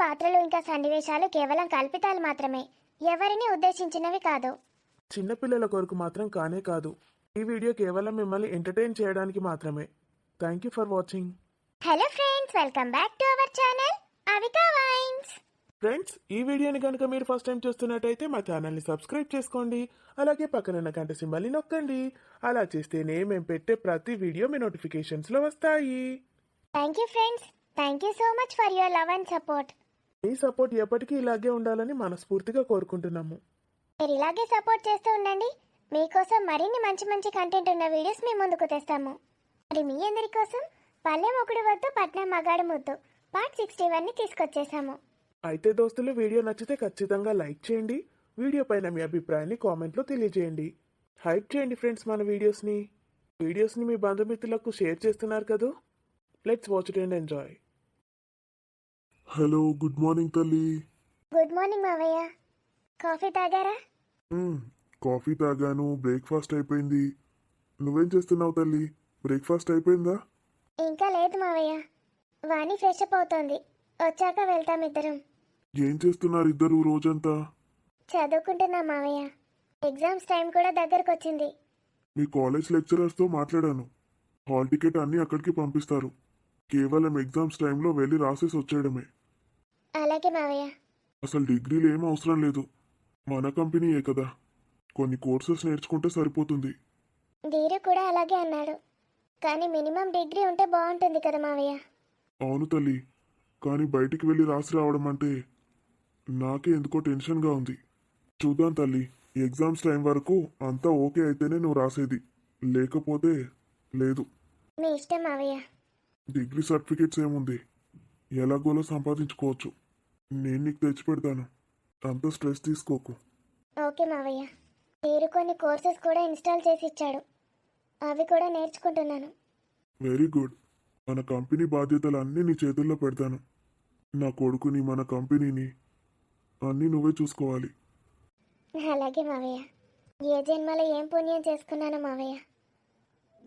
పాత్రలు ఇంకా సన్నివేశాలు కేవలం కల్పితాలు మాత్రమే, ఎవరిని ఉద్దేశించినవి కాదు. చిన్నపిల్లల కొరకు మాత్రం కానే కాదు. ఈ వీడియో కేవలం మిమ్మల్ని ఎంటర్టైన్ చేయడానికి మాత్రమే. Thank you for watching. Hello friends, welcome back to our channel Avika wines. Friends, ఈ వీడియోని కనుక మీరు ఫస్ట్ టైం చూస్తున్నట్టయితే మా ఛానల్ని సబ్స్క్రైబ్ చేసుకోండి. అలాగే పక్కనున్న గంట సింబల్ని నొక్కండి. అలా చేస్తేనే మేము పెట్టే ప్రతి వీడియో మీ నోటిఫికేషన్స్లో వస్తాయి. Thank you friends, thank you so much for your love and support. Me support ఎప్పటికీ ఇలాగే ఉండాలని మనస్ఫూర్తిగా కోరుకుంటున్నాము. మీరు ఇలాగే సపోర్ట్ చేస్తూ ఉండండి. మీకోసం మరిన్ని మంచి మంచి కంటెంట్ ఉన్న వీడియోస్ మీ ముందుకు తెస్తాము. మరి మీ అందరి కోసం పల్లె మొగుడు వద్దు పట్నం మగాడు ముద్దు పార్ట్ 61ని తీసుకొచ్చేసాము. అయితే దోస్తులు, వీడియో నచ్చితే ఖచ్చితంగా లైక్ చేయండి. వీడియో పైన మీ అభిప్రాయాన్ని కామెంట్లో తెలియజేయండి. హైప్ చేయండి ఫ్రెండ్స్ మన వీడియోస్ని మీ బంధుమిత్రులకు షేర్ చేస్తున్నారు కదా. Let's watch it and enjoy. Hello, good morning తల్లి. గుడ్ మార్నింగ్ మావయ్య. కాఫీ తాగారా? కాఫీ తాగాను, బ్రేక్ఫాస్ట్ అయిపోయింది. నువ్వేం చేస్తున్నావు తల్లి? బ్రేక్ఫాస్ట్ అయిపోయిందా? ఇంకా లేదు మావయ్య, వాణి ఫ్రెష్ అప్ అవుతోంది, వచ్చాక వెళ్తాం ఇద్దరం. ఏం చేస్తున్నారు ఇద్దరు రోజంతా? చదువుకుంటున్నా మావయ్య, ఎగ్జామ్స్ టైం కూడా దగ్గరకు వచ్చింది. మీ కాలేజ్ లెక్చరర్స్తో మాట్లాడాను. హాల్ టికెట్ అన్నీ అక్కడికి పంపిస్తారు. కేవలం ఎగ్జామ్స్ టైంలో వెళ్ళి రాసేసి వచ్చేయడమే. అలాగే మావయ్య. అసలు డిగ్రీలు ఏం అవసరం లేదు, మన కంపెనీయే కదా, కొన్ని కోర్సెస్ నేర్చుకుంటే సరిపోతుంది. ధీరు కూడా అలాగే అన్నాడు, కానీ మినిమం డిగ్రీ ఉంటే బాగుంటుంది కదా మావయ్య. అవును తల్లి, కానీ బయటికి వెళ్ళి రాసి రావడం అంటే నాకే ఎందుకో టెన్షన్గా ఉంది. చూద్దాం తల్లి, ఎగ్జామ్స్ టైం వరకు అంతా ఓకే అయితేనే నువ్వు రాసేది, లేకపోతే లేదు. మీ ఇష్టం మావయ్య. డిగ్రీ సర్టిఫికేట్స్ ఏముంది, ఎలాగోలో సంపాదించుకోవచ్చు. నేను నీకు తెచ్చి పెడతాను, అంత స్ట్రెస్ తీసుకోకు. ఓకే మావయ్య. ధీరు కొన్ని కోర్సెస్ కూడా ఇన్స్టాల్ చేసి ఇచ్చాడు, అవి కూడా నేర్చుకుంటున్నాను. Very good. మన కంపెనీ బాధ్యతలు అన్నీ నీ చేతుల్లో పెడతాను. నా కొడుకుని, మన కంపెనీని అన్నీ నువ్వే చూసుకోవాలి. అలాగే మావయ్య. ఏ జన్మలో ఏం పుణ్యం చేసుకున్నాను మావయ్య,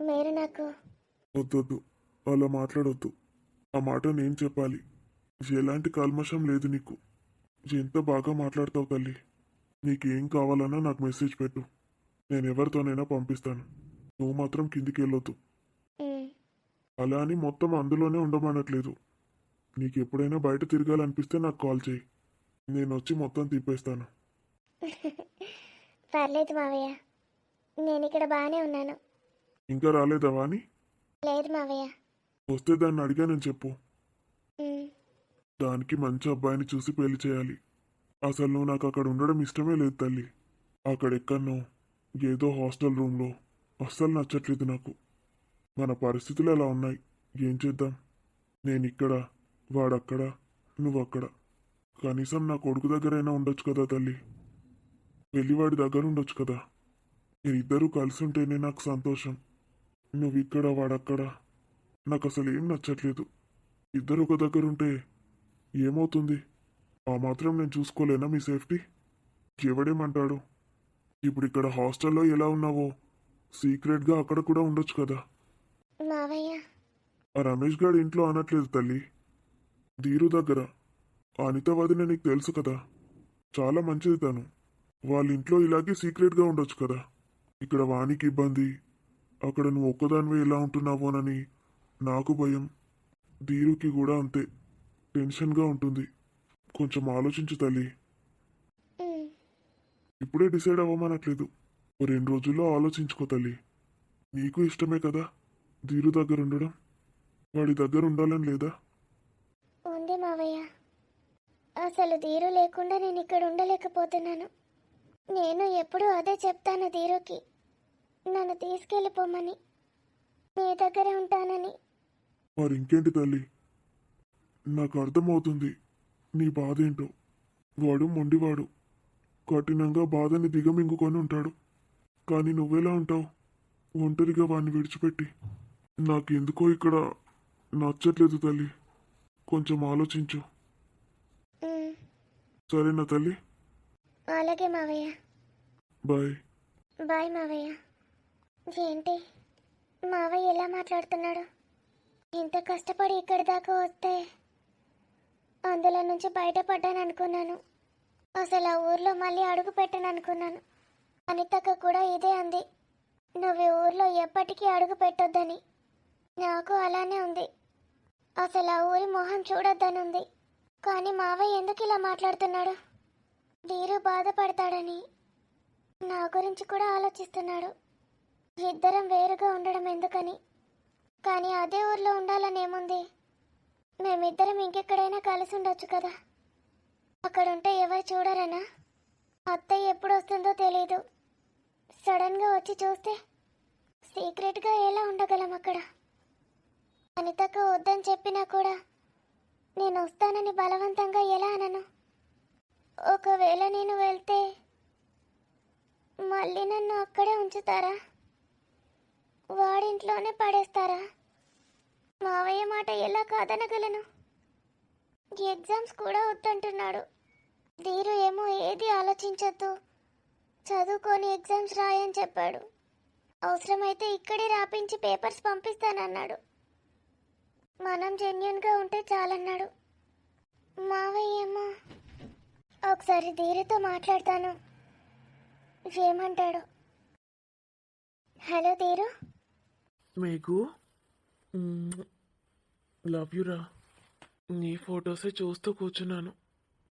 మీరు నాకు. వద్దొద్దు, అలా మాట్లాడొద్దు. ఆ మాట నేను చెప్పాలి. ఎలాంటి కల్మషం లేదు నీకు. ఎంత బాగా మాట్లాడతావు తల్లి. నీకేం కావాలన్నా నాకు మెసేజ్ పెట్టు, నేను ఎవరితోనైనా పంపిస్తాను. నువ్వు మాత్రం కిందికి వెళ్ళొద్దు. అలా అని మొత్తం అందులోనే ఉండమనట్లేదు. నీకు ఎప్పుడైనా బయట తిరగాలనిపిస్తే నాకు కాల్ చేయి, నేను వచ్చి మొత్తం తిప్పేస్తాను. పర్లేదు మావయ్య, నేను ఇక్కడ బాగానే ఉన్నాను. ఇంకా రాలేదా వాణి? లేదు మావయ్య. వస్తే దాన్ని అడిగానని చెప్పు. దానికి మంచి అబ్బాయిని చూసి పెళ్లి చేయాలి. అసలు నువ్వు నాకు అక్కడ ఉండడం ఇష్టమే లేదు తల్లి. అక్కడెక్కడనో ఏదో హాస్టల్ రూమ్లో అస్సలు నచ్చట్లేదు నాకు. మన పరిస్థితులు అలా ఉన్నాయి, ఏం చేద్దాం. నేను ఇక్కడ, వాడక్కడ, నువ్వక్కడ. కనీసం నా కొడుకు దగ్గరైనా ఉండొచ్చు కదా తల్లి. వెళ్ళి వాడి దగ్గర ఉండొచ్చు కదా. మీరిద్దరూ కలిసి ఉంటేనే నాకు సంతోషం. నువ్వు ఇక్కడ, వాడక్కడ. నాకు అసలు ఏం నచ్చట్లేదు. ఇద్దరు ఒక దగ్గర ఉంటే ఏమవుతుంది? ఆ మాత్రం నేను చూసుకోలేనా మీ సేఫ్టీ? ఎవడేమంటాడు? ఇప్పుడు ఇక్కడ హాస్టల్లో ఎలా ఉన్నావో సీక్రెట్గా అక్కడ కూడా ఉండొచ్చు కదా. మావయ్య, ఆ రమేష్ గారి ఇంట్లో అనట్లేదు తల్లి, ధీరు దగ్గర. అనిత వదిన నీకు తెలుసు కదా, చాలా మంచిది తను. వాళ్ళ ఇంట్లో ఇలాగే సీక్రెట్గా ఉండొచ్చు కదా. ఇక్కడ వానికి ఇబ్బంది, అక్కడ నువ్వు ఒక్కదానివే ఎలా ఉంటున్నావోనని నాకు భయం. ధీరుకి కూడా అంతే, టెన్షన్గా ఉంటుంది. కొంచెం ఆలోచించు తల్లి. ఇప్పుడే డిసైడ్ అవ్వమనట్లేదు, 2 రోజుల్లో ఆలోచించుకో తల్లి. నీకు ఇష్టమే కదా ధీరు దగ్గర ఉండడం, వాడి దగ్గర ఉండాలని లేదా? ఉంది మావయ్య. అసలు ధీరు లేకుండా నేను ఇక్కడ ఉండలేకపోతున్నాను. నేను ఎప్పుడూ అదే చెప్తాను ధీరుకి, నన్ను తీసుకెళ్ళిపోమని, నీ దగ్గరే ఉంటానని. మరి ఇంకేంటి తల్లి, నాకు అర్థమవుతుంది నీ బాధ ఏంటో. వాడు మొండివాడు, కఠినంగా బాధని దిగమింగుకొని ఉంటాడు. కానీ నువ్వెలా ఉంటావు ఒంటరిగా వాడిని విడిచిపెట్టి? నాకు ఎందుకో ఇక్కడ నచ్చట్లేదు తల్లి, కొంచెం ఆలోచించు. సరేనా తల్లి? అలాగే మావయ్య. బాయ్. బాయ్ మావయ్య. ఏంటి మావయ్య ఎలా మాట్లాడుతున్నాడు? ఇంత కష్టపడి ఇక్కడి దాకా వస్తే అందులో నుంచి బయటపడ్డాను అనుకున్నాను. అసలు ఆ ఊర్లో మళ్ళీ అడుగు పెట్టను అనుకున్నాను. అనితక్క కూడా ఇదే అంది, నువ్వు ఈ ఊర్లో ఎప్పటికీ అడుగు పెట్టొద్దని. నాకు అలానే ఉంది. అసలు ఆ ఊరి మొహం చూడొద్దని ఉంది. కానీ మావయ్య ఎందుకు ఇలా మాట్లాడుతున్నాడు? ధీరు బాధపడతాడని నా గురించి కూడా ఆలోచిస్తున్నాడు. ఇద్దరం వేరుగా ఉండడం ఎందుకని. కానీ అదే ఊర్లో ఉండాలని ఏముంది? మేమిద్దరం ఇంకెక్కడైనా కలిసి ఉండొచ్చు కదా. అక్కడుంటే ఎవరు చూడరనా? అత్తయ్య ఎప్పుడు వస్తుందో తెలీదు. సడన్గా వచ్చి చూస్తే సీక్రెట్గా ఎలా ఉండగలం అక్కడ? అనితకు వద్దని చెప్పినా కూడా నేను వస్తానని బలవంతంగా ఎలా అనను? ఒకవేళ నేను వెళ్తే మళ్ళీ నన్ను అక్కడే ఉంచుతారా? వాడింట్లోనే పడేస్తారా? మావయ్య మాట ఎలా కాదనగలను? ఎగ్జామ్స్ కూడా వద్దంటున్నాడు. ధీరు ఏమో ఏది ఆలోచించొద్దు, చదువుకొని ఎగ్జామ్స్ రాయని చెప్పాడు. అవసరమైతే ఇక్కడే రాపించి పేపర్స్ పంపిస్తానన్నాడు. మనం జెన్యున్గా ఉంటే చాలన్నాడు. మావయ్య ఏమో. ఒకసారి ధీరుతో మాట్లాడతాను, ఏమంటాడు. హలో ధీరు. మేఘు, లవ్ యూరా. నీ ఫొటోసే చూస్తూ కూర్చున్నాను.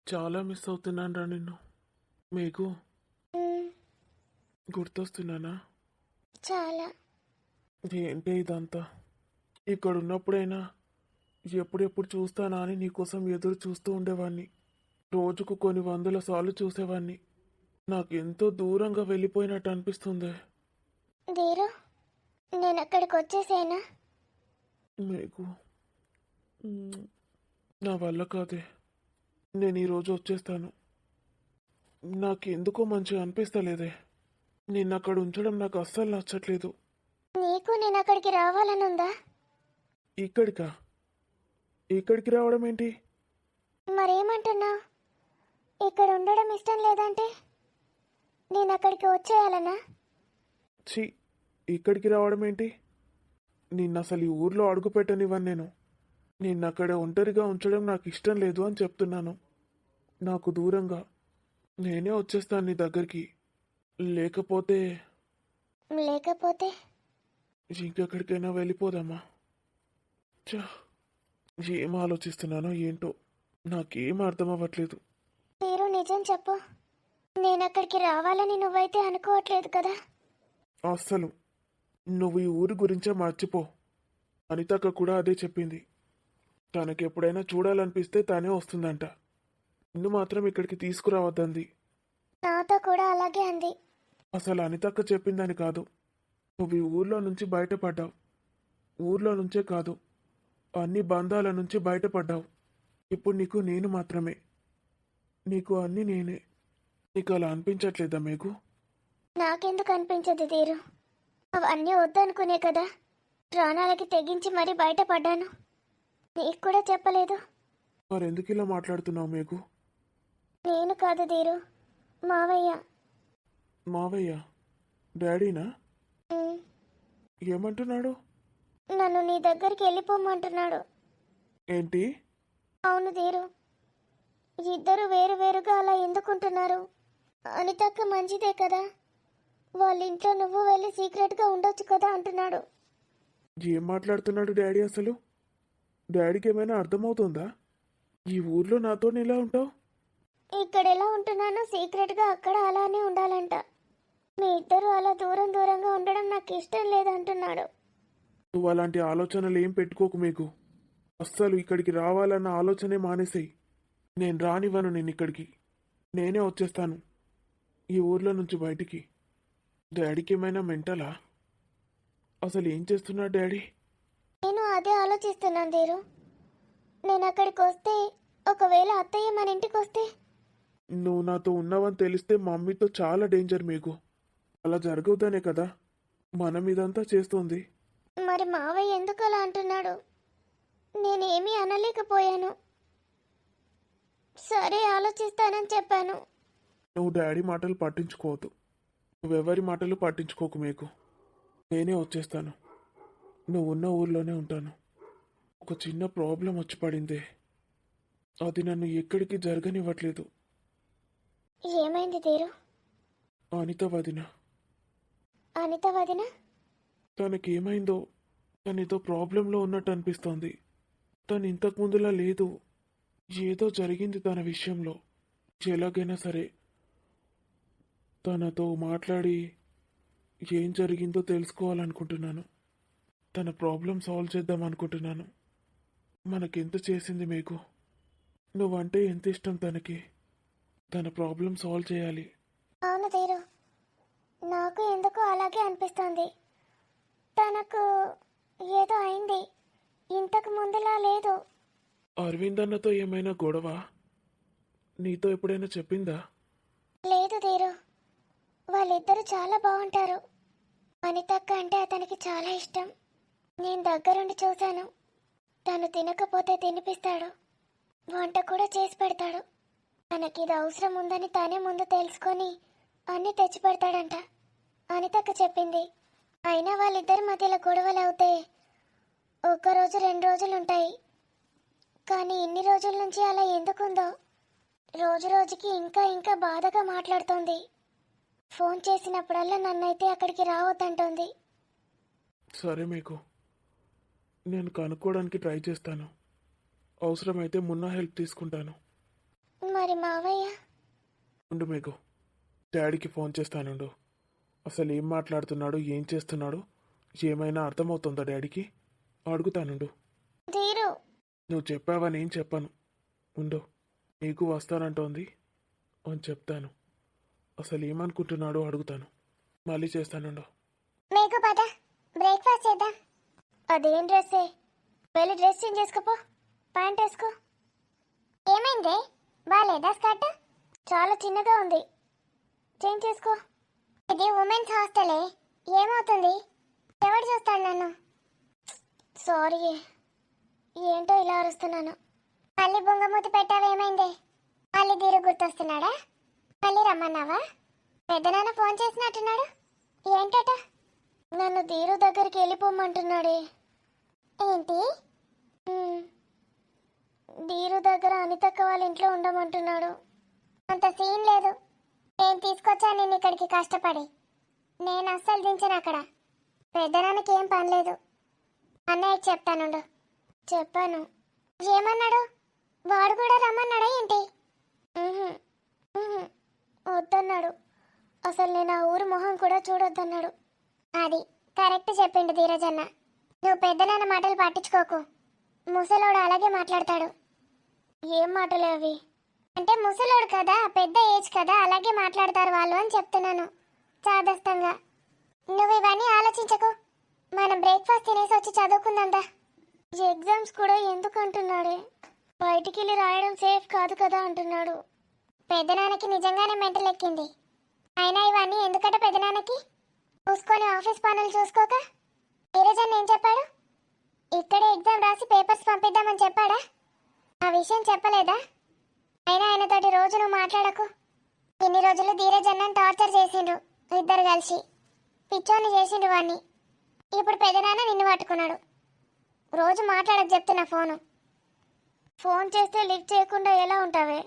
చాలా మిస్ అవుతున్నాను రా నిన్ను. మేఘు, మ్, గుర్తొస్తున్నానా? చాలా. ఏంటి ఇదంతా? ఇక్కడ ఉన్నప్పుడైనా ఎప్పుడెప్పుడు చూస్తానా అని నీకోసం ఎదురు చూస్తూ ఉండేవాడిని. రోజుకు కొన్ని వందల సార్లు చూసేవాడిని. నాకు ఎంతో దూరంగా వెళ్ళిపోయినట్టు అనిపిస్తుంది. ధీరు, నేను అక్కడికి వచ్చేసేనా? మేఘు, నా వల్ల కాదే. నేను ఈరోజు వచ్చేస్తాను. నాకెందుకో మంచిగా అనిపిస్తలేదే. నిన్ను అక్కడ ఉంచడం నాకు అస్సలు నచ్చట్లేదు. నీకు నేను అక్కడికి రావాలని ఉందా? ఇక్కడికా? ఇక్కడికి రావడం ఏంటి? మరేమంటున్నావు? ఇక్కడ ఉండడం ఇష్టం లేదంటే నేను అక్కడికి వచ్చేయాలనా? ఛీ, ఇక్కడికి రావడం ఏంటి? నిన్ను అసలు ఈ ఊర్లో అడుగు పెట్టనివ్వను నేను. నిన్ను అక్కడ ఒంటరిగా ఉంచడం నాకు ఇష్టం లేదు అని చెప్తున్నాను. నాకు దూరంగా నేనే వచ్చేస్తాను నీ దగ్గరికి. లేకపోతే లేకపోతే ఇంకెక్కడికైనా వెళ్ళిపోదామా? ఛా, ఏం ఆలోచిస్తున్నానో ఏంటో నాకేం అర్థం అవ్వట్లేదు. మీరు నిజం చెప్పు, నేను అక్కడికి రావాలని నువ్వైతే అనుకోవట్లేదు కదా? అస్సలు. నువ్వు ఈ ఊరి గురించే మర్చిపో. అనితక్క కూడా అదే చెప్పింది. తనకి ఎప్పుడైనా చూడాలనిపిస్తే తానే వస్తుందంట. నిన్ను మాత్రం ఇక్కడికి తీసుకురావద్దంది. నాతో కూడా అలాగే అంది. అసలు అనితక్క చెప్పిందని కాదు. నువ్వు ఈ ఊర్లో నుంచి బయటపడ్డావు. ఊర్లో నుంచే కాదు, అన్ని బంధాల నుంచి బయటపడ్డావు. ఇప్పుడు నీకు నేను మాత్రమే. నీకు అన్నీ నేనే. నీకు అలా అనిపించట్లేదా మీకు? నాకెందుకు అనిపించదు ధీరు? అవన్నీ వద్దనుకునే కదా ప్రాణాలకి తెగించి మరీ బయటపడ్డాను. నీకు కూడా చెప్పలేదు. మరెందుకు ఇలా మాట్లాడుతున్నావు మీకు? నేను కాదు ధీరు, మావయ్య. మావయ్య? డాడీనా? ఉమ్, ఏమంటున్నాడు? నన్ను నీ దగ్గరికి వెళ్ళిపోమంటున్నాడు. ఏంటి? అవును ధీరు, ఇద్దరు వేరు వేరుగా అలా ఎందుకుంటున్నారు? అనితక్క మంచిదే కదా, వాళ్ళ ఇంట్లో నువ్వు వెళ్ళి సీక్రెట్గా ఉండొచ్చు కదా అంటున్నాడు. ఏం మాట్లాడుతున్నాడు డాడీ అసలు? డాడీకి ఏమైనా అర్థమవుతుందా? ఈ ఊర్లో నాతో ఎలా ఉంటావు? ఇక్కడ ఎలా ఉంటున్నానో సీక్రెట్గా అక్కడ అలానే ఉండాలంట. మీ ఇద్దరు అలా దూరం దూరంగా ఉండడం నాకు ఇష్టం లేదంటున్నాడు. నువ్వు అలాంటి ఆలోచనలు ఏం పెట్టుకోకు మీకు. అస్సలు ఇక్కడికి రావాలన్న ఆలోచనే మానేసేయి. నేను రానివ్వను నేను ఇక్కడికి. నేనే వచ్చేస్తాను ఈ ఊర్లో నుంచి బయటికి. డాడీకి ఏమైనా మెంటలా? అసలు ఏం చేస్తున్నాడు డాడీ? నేను అదే ఆలోచిస్తున్నాను ధీరు. నేను అక్కడికి వస్తే, ఒకవేళ అత్తయ్య మన ఇంటికి వస్తే? నువ్వు నాతో ఉన్నావని తెలిస్తే మమ్మీతో చాలా డేంజర్ మీకు. అలా జరగవుదనే కదా మనం ఇదంతా చేస్తోంది. మరి మావయ్య ఎందుకు అలా అంటున్నాడు? నేనేమీ అనలేకపోయాను. సరే ఆలోచిస్తానని చెప్పాను. నువ్వు డాడీ మాటలు పట్టించుకోవద్దు. నువ్వెవరి మాటలు పట్టించుకోకు మీకు. నేనే వచ్చేస్తాను. నువ్వు ఉన్న ఊర్లోనే ఉంటాను. ఒక చిన్న ప్రాబ్లం వచ్చి పడింది. అది నన్ను ఎక్కడికి జరగనివ్వట్లేదు. ఏమైంది తీరు? అనిత వదిన, అనిత వదిన? తనకేమైందో తనేదో ప్రాబ్లంలో ఉన్నట్టు అనిపిస్తోంది. తను ఇంతకు ముందులా లేదు. ఏదో జరిగింది తన విషయంలో. ఎలాగైనా సరే తనతో మాట్లాడి ఏం జరిగిందో తెలుసుకోవాలనుకుంటున్నాను. తన ప్రాబ్లం సాల్వ్ చేద్దాం అనుకుంటున్నాను. మనకెంత చేసింది మీకు, నువ్వంటే ఎంత ఇష్టం తనకి. తన ప్రాబ్లం సాల్వ్ చేయాలి. అవును తీరు, నాకు ఎందుకో అలాగే అనిపిస్తోంది. తనకు ఏదో అయింది, ఇంతకు ముందులా లేదు. అరవింద్ అన్నతో ఏమైనా గొడవ నీతో ఎప్పుడైనా చెప్పిందా? లేదు తీరు, వాళ్ళిద్దరూ చాలా బాగుంటారు. అనితక్క అంటే అతనికి చాలా ఇష్టం. నేను దగ్గరుండి చూశాను. తను తినకపోతే తినిపిస్తాడు, వంట కూడా చేసి పెడతాడు. తనకి ఇది అవసరం ఉందని తనే ముందు తెలుసుకొని అన్నీ తెచ్చి పెడతాడంట. అనితక్క చెప్పింది. అయినా వాళ్ళిద్దరి మధ్యలో గొడవలు అవుతే ఒక్కరోజు 2 రోజులు ఉంటాయి. కానీ ఇన్ని రోజుల నుంచి అలా ఎందుకుందో రోజు రోజుకి ఇంకా ఇంకా బాధగా మాట్లాడుతోంది. ఫోన్ చేసినప్పుడల్లా నన్నైతే అక్కడికి రావద్దంటోంది. సరే మీకు, నేను కనుక్కోవడానికి ట్రై చేస్తాను. అవసరమైతే మున్నా హెల్ప్ తీసుకుంటాను. మరి మావయ్య? ఉండు మీకు, డాడీకి ఫోన్ చేస్తానుండు. అసలు ఏం మాట్లాడుతున్నాడు, ఏం చేస్తున్నాడు, ఏమైనా అర్థమవుతుందా డాడీకి? అడుగుతానుండు. తీరు, నువ్వు చెప్పావని ఏం చెప్పాను. ఉండు, నీకు వస్తానంటోంది అని చెప్తాను. అసలు ఏమనుకుంటున్నాడో అడుగుతాను. మళ్ళీ చేస్తానుండు. మీకు పద, బ్రేక్ఫాస్ట్ చేద్దాం. అదేం డ్రెస్సే, వెళ్ళి డ్రెస్ చేంజ్ చేసుకోపో, ప్యాంట్ వేసుకో. ఏమైందే, బాగాలేదా స్కర్ట్? చాలా చిన్నగా ఉంది, చేంజ్ చేసుకో. ఇది ఉమెన్స్ హాస్టలే, ఏమవుతుంది? ఎవరు చూస్తాడు నన్ను? సారీ, ఏంటో ఇలా అరుస్తున్నాను. మళ్ళీ బొంగమూతి పెట్టావేమైందే? మళ్ళీ తీరు గుర్తొస్తున్నాడా? మళ్ళీ రమ్మన్నావా? పెద్దనాన్న ఫోన్ చేసినట్టున్నాడు. ఏంటట? నన్ను ధీరు దగ్గరికి వెళ్ళిపోమంటున్నాడే. ఏంటి? ధీరు దగ్గర అనితక్క వాళ్ళ ఇంట్లో ఉండమంటున్నాడు. అంత సీన్ లేదు. నేను తీసుకొచ్చాను నేను ఇక్కడికి కష్టపడి. నేను అస్సలు దించను అక్కడ. పెద్దనాన్నకి ఏం పని లేదు. అన్నయ్యకి చెప్తానుండు. చెప్పాను. ఏమన్నాడు? వాడు కూడా రమ్మన్నాడా ఏంటి? ఉహుం, ఉహుం, వద్దన్నాడు. అసలు నేను ఆ ఊరు మొహం కూడా చూడొద్దన్నాడు. అది కరెక్ట్ చెప్పిండు ధీరజన్న. నువ్వు పెద్దనాన్న మాటలు పట్టించుకోకు. ముసలోడు అలాగే మాట్లాడతాడు. ఏం మాటలే అవి? అంటే ముసలోడు కదా, పెద్ద ఏజ్ కదా, అలాగే మాట్లాడతారు వాళ్ళు అని చెప్తున్నాను చాదస్తంగా. నువ్వు ఇవన్నీ ఆలోచించకు. మనం బ్రేక్ఫాస్ట్ తినేసి వచ్చి చదువుకుందాందా. ఎగ్జామ్స్ కూడా ఎందుకు అంటున్నాడే? బయటికి వెళ్ళి రాయడం సేఫ్ కాదు కదా అంటున్నాడు. పెద్దనాన్నకి నిజంగానే మెంటల్ ఎక్కింది. అయినా ఇవన్నీ ఎందుకట పెద్దనాన్నకి? చూసుకొని ఆఫీస్ పనులు చూసుకోక. ఈరోజు ఏం చెప్పాడు? ఇక్కడే ఎగ్జామ్ రాసి పేపర్స్ పంపిద్దామని చెప్పాడా? ఆ విషయం చెప్పలేదా? అయినా ఆయనతోటి రోజు నువ్వు మాట్లాడకు. ఇన్ని రోజులు ధీరజన్నని టార్చర్ చేసిండ్రు ఇద్దరు కలిసి. పిచ్చోని చేసిండ్రు వాణ్ణి. ఇప్పుడు పెద్దనాన్న నిన్ను పట్టుకున్నాడు. రోజు మాట్లాడకు చెప్తున్నా ఫోను. ఫోన్ చేస్తే లిఫ్ట్ చేయకుండా ఎలా ఉంటావే?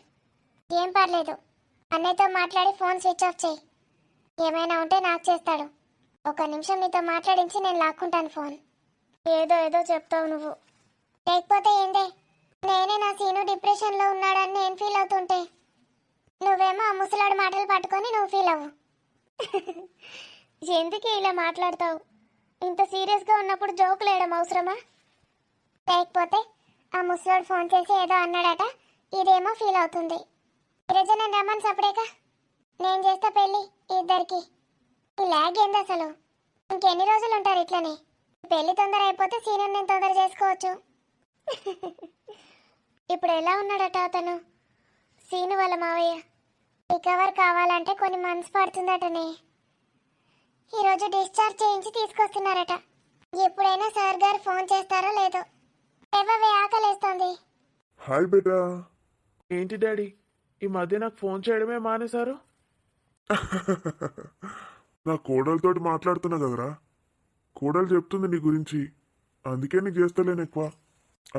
ఏం పర్లేదు, అన్నయ్యతో మాట్లాడి ఫోన్ స్విచ్ ఆఫ్ చేయి. ఏమైనా ఉంటే నాకు చేస్తాడు. 1 నిమిషం నీతో మాట్లాడించి నేను లాక్కుంటాను ఫోన్. ఏదో ఏదో చెప్తావు నువ్వు. లేకపోతే ఏందే, నేనే నా సీను డిప్రెషన్లో ఉన్నాడని నేను ఫీల్ అవుతుంటే నువ్వేమో ఆ ముసలాడు మాటలు పట్టుకొని నువ్వు ఫీల్ అవ్వు. ఎందుకే ఇలా మాట్లాడతావు? ఇంత సీరియస్గా ఉన్నప్పుడు జోకులు వేయడం అవసరమా? లేకపోతే ఆ ముసలాడు ఫోన్ చేసి ఏదో అన్నాడట, ఇదేమో ఫీల్ అవుతుంది. ఈరోజు నేను రమ్మని సపడేగా. నేను చేస్తా పెళ్ళి ఇద్దరికి. ఈ లాగ్ ఏంది అసలు? ఇంకెన్ని రోజులు ఉంటారు ఇట్లనే? పెళ్లి తొందర అయిపోతే సీనియర్ నేను తొందర చేసుకోవచ్చు. ఇప్పుడు ఎలా ఉన్నాడట అతను? సీను వాళ్ళ మావయ్య రికవర్ కావాలంటే కొన్ని మంత్స్ పడుతుందటనే. ఈరోజు డిశ్చార్జ్ చేయించి తీసుకొస్తున్నారట. ఎప్పుడైనా సార్ గారు ఫోన్ చేస్తారో లేదో. ఎవవే ఆకలేస్తోంది. హాయ్ బేటా. ఏంటి డాడీ, ఈ మధ్య నాకు ఫోన్ చేయడమే మానేశారు? నా కోడలతోటి మాట్లాడుతున్నా కదరా. కోడలు చెప్తుంది నీ గురించి, అందుకే నీకు చేస్తలేను ఎక్కువ.